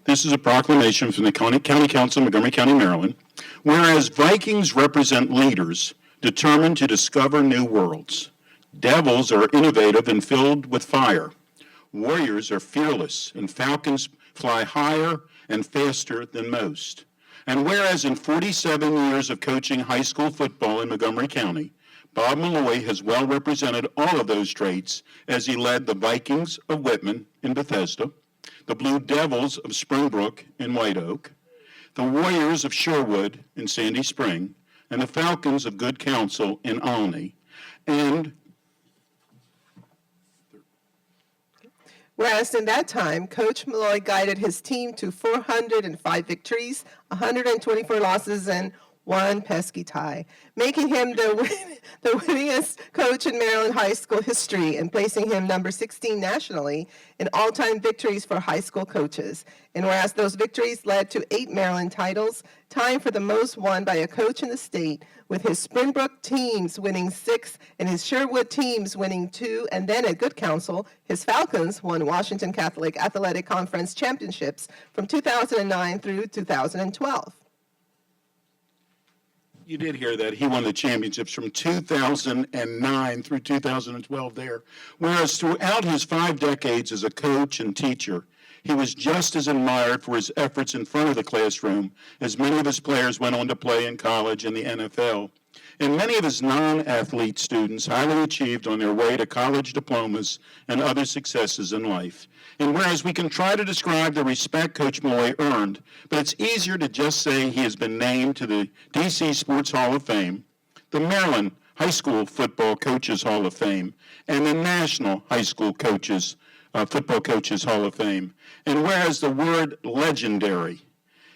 This is a proclamation from the County Council of Montgomery County, Maryland. Whereas Vikings represent leaders determined to discover new worlds. Devils are innovative and filled with fire. Warriors are fearless, and Falcons fly higher and faster than most. And whereas in 47 years of coaching high school football in Montgomery County, Bob Milloy has well represented all of those traits as he led the Vikings of Whitman in Bethesda, the Blue Devils of Springbrook in White Oak, the Warriors of Sherwood in Sandy Spring, and the Falcons of Good Counsel in Olney. And whereas in that time, Coach Milloy guided his team to 405 victories, 124 losses, and one pesky tie, making him the winningest coach in Maryland high school history and placing him number 16 nationally in all-time victories for high school coaches. And whereas those victories led to 8 Maryland titles, tying for the most won by a coach in the state, with his Springbrook teams winning 6 and his Sherwood teams winning 2, and then at Good Counsel, his Falcons won Washington Catholic Athletic Conference championships from 2009 through 2012. You did hear that. He won the championships from 2009 through 2012 there. Whereas throughout his 5 decades as a coach and teacher, he was just as admired for his efforts in front of the classroom as many of his players went on to play in college and the NFL. And many of his non-athlete students highly achieved on their way to college diplomas and other successes in life. And whereas we can try to describe the respect Coach Milloy earned, but it's easier to just say he has been named to the DC Sports Hall of Fame, the Maryland High School Football Coaches Hall of Fame, and the National High School Coaches Football Coaches Hall of Fame. And whereas the word legendary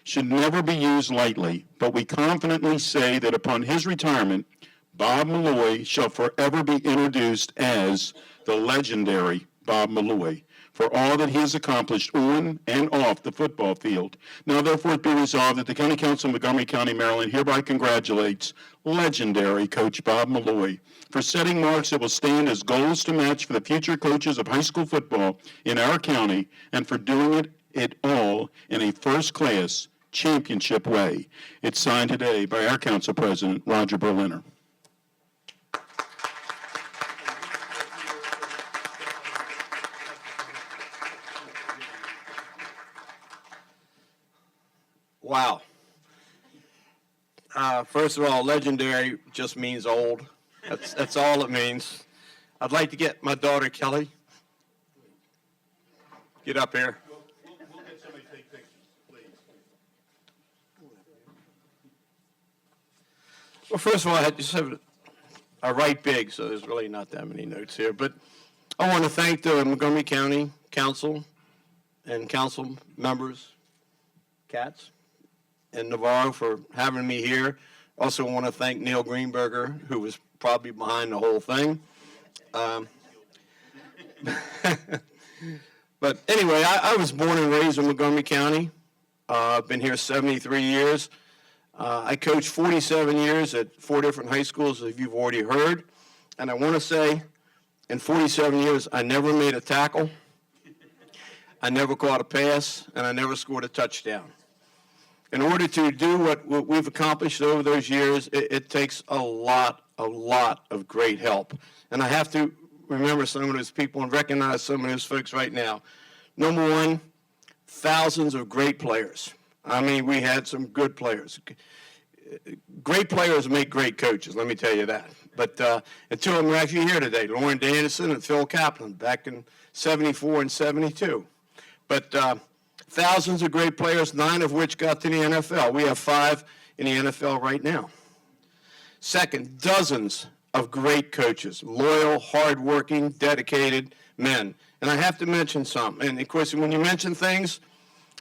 should never be used lightly, but we confidently say that upon his retirement, Bob Milloy shall forever be introduced as the legendary Bob Milloy for all that he has accomplished on and off the football field. Now, therefore, it be resolved that the County Council of Montgomery County, Maryland hereby congratulates legendary Coach Bob Milloy for setting marks that will stand as goals to match for the future coaches of high school football in our county, and for doing it all in a first-class championship way. It's signed today by our council president, Roger Berliner. Wow. First of all, legendary just means old. That's all it means. I'd like to get my daughter, Kelly. Get up here. We'll get somebody to take pictures, please. Well, first of all, I just have I write big, so there's really not that many notes here. But I want to thank the Montgomery County Council and council members, Katz and Navarro, for having me here. Also want to thank Neil Greenberger, who was probably behind the whole thing. But anyway, I was born and raised in Montgomery County. I've been here 73 years. I coached 47 years at 4 different high schools, as you've already heard. And I want to say, in 47 years, I never made a tackle, I never caught a pass, and I never scored a touchdown. In order to do what we've accomplished over those years, it takes a lot of great help. And I have to remember some of those people and recognize some of those folks right now. Number one, thousands of great players. I mean, we had some good players. Great players make great coaches, let me tell you that. But and 2 of them are actually here today, Lauren Danielson and Phil Kaplan, back in 74 and 72. But thousands of great players, 9 of which got to the NFL. We have 5 in the NFL right now. Second, dozens of great coaches, loyal, hardworking, dedicated men. And I have to mention some. And of course, when you mention things,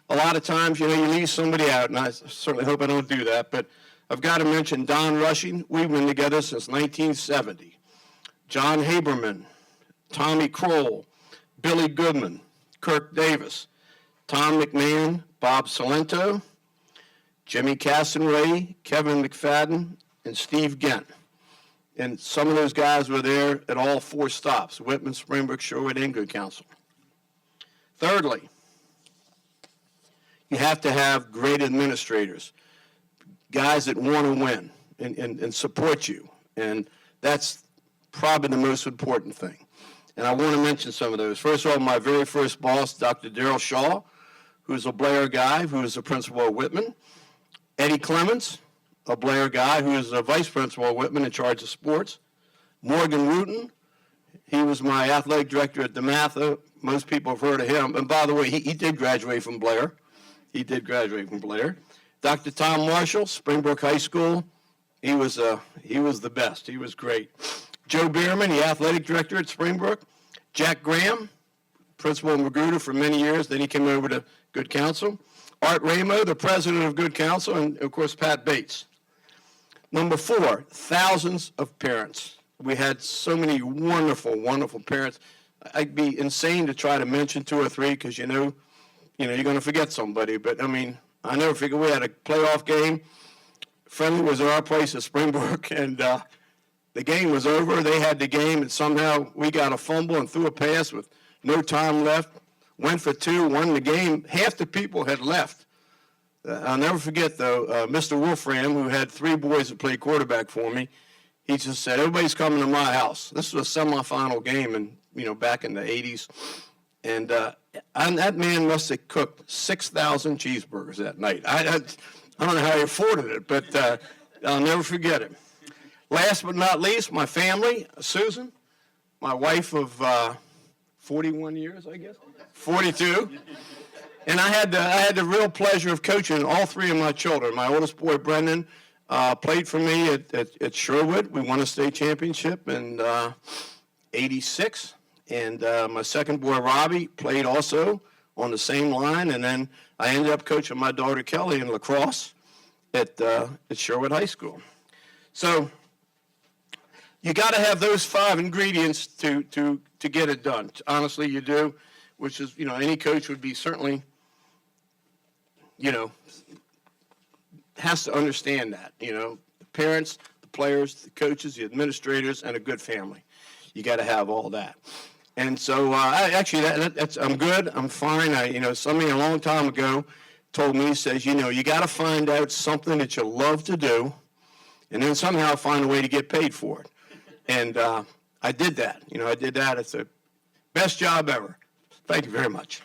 a lot of times, you leave somebody out, and I certainly hope I don't do that, but I've got to mention Don Rushing. We've been together since 1970. John Haberman, Tommy Kroll, Billy Goodman, Kirk Davis, Tom McMahon, Bob Salento, Jimmy Castonway, Kevin McFadden, and Steve Gent. And some of those guys were there at all 4 stops, Whitman, Springbrook, Sherwood, and Good Counsel. Thirdly, You have to have great administrators, guys that want to win and support you. And that's probably the most important thing. And I want to mention some of those. First of all, my very first boss, Dr. Darrell Shaw, who's a Blair guy, who is the principal at Whitman. Eddie Clements, a Blair guy, who is the vice principal at Whitman in charge of sports. Morgan Wooten, he was my athletic director at DeMatha. Most people have heard of him. And by the way, he did graduate from Blair. He did graduate from Blair. Dr. Tom Marshall, Springbrook High School. He was the best. He was great. Joe Bierman, the athletic director at Springbrook. Jack Graham, principal in Magruder for many years. Then he came over to Good Counsel. Art Ramo, the president of Good Counsel, and of course Pat Bates. Number 4, thousands of parents. We had so many wonderful, wonderful parents. I'd be insane to try to mention 2 or 3 because you know you're going to forget somebody. But I mean, I never forget we had a playoff game. Friendly was at our place at Springbrook, and the game was over. They had the game, and somehow we got a fumble and threw a pass with no time left. Went for 2, won the game. Half the people had left. I'll never forget, though, Mr. Wolfram, who had 3 boys that played quarterback for me, he just said, everybody's coming to my house. This was a semifinal game back in the 80s. And that man must have cooked 6,000 cheeseburgers that night. I don't know how he afforded it, but I'll never forget it. Last but not least, my family, Susan, my wife of 41 years, I guess, 42. And I had the real pleasure of coaching all 3 of my children. My oldest boy, Brendan, played for me at Sherwood. We won a state championship in '86. And my second boy, Robbie, played also on the same line. And then I ended up coaching my daughter, Kelly, in lacrosse at Sherwood High School. So you got to have those 5 ingredients to get it done. Honestly, you do, which is, any coach would be certainly, has to understand that, the parents, the players, the coaches, the administrators, and a good family. You got to have all that. And so I'm good. I'm fine. Somebody a long time ago told me, he says, you got to find out something that you love to do and then somehow find a way to get paid for it. And I did that. I did that. It's the best job ever. Thank you very much.